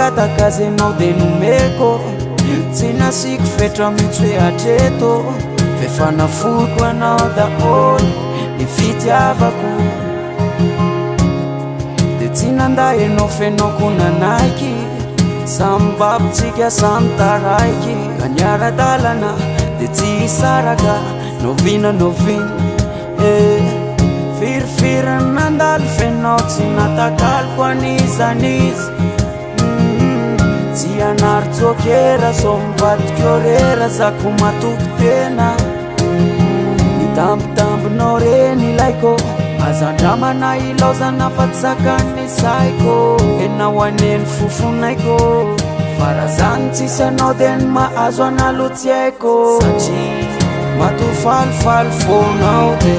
angatakazenao de nomeko tsy nasiko fetra mihitsy hoe hatreto fe fanafoko anao daholo ny fitiavako de tsy nandahinao fenao nanaiky sambabitsika samy taraiky ka niara-dalana de tsy hisaraka novina firifiry nandalo fenao tsy natakaliko anizanizy tsy anary tsokera so mivadikeo rera zako matoky tena nitambitambinao reny ilaiko azandramana ilaozana fa tsy sakany saiko enao aneny fofonaiko farazany tsisy anao de ny mahazo analo tsy haiko satria matofalifaly fonao de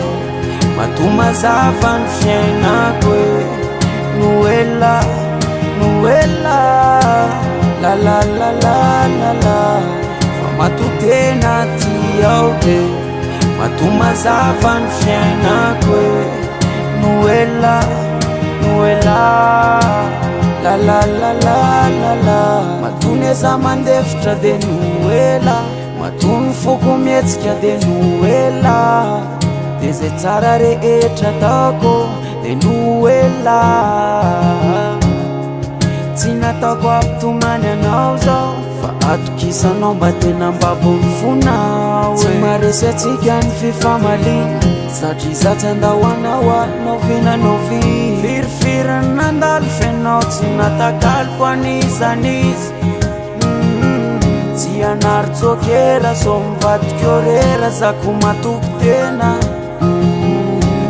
matomazava ny fiainako e noela la fa matotena ty ao de matomazava ny fiainako e noela la matony eza mandefitra de noela matony foko mietsika de noela de zay tsara rehetra ataoko de noela tsy nataoko ampitomany anao zao fa atokisanao mba tena mbabony fonao tsy maresy atsika ny fifamaligna satria zatsy andahoanao anao vinanovi firifiry nandalo fenao tsy natakaliko anizanizy tsy anary tsokera so mivadikeo rera zako matoky tena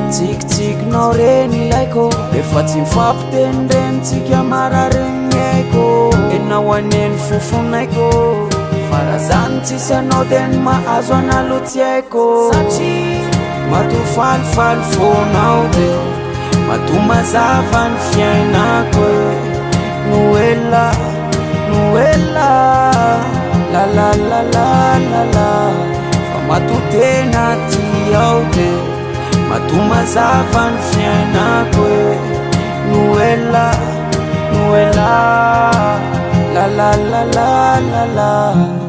tsikitsikinao reny ilaiko efa tsy mifampitenireny-tsika marariny aiko enao aneny fofonaiko farazany tsisy anao de ny mahazo analo tsy haiko satria matofalifaly fonao de matomazava ny fiainako e noela la fa matotena ty ao de matomazava ny fiainako e noela la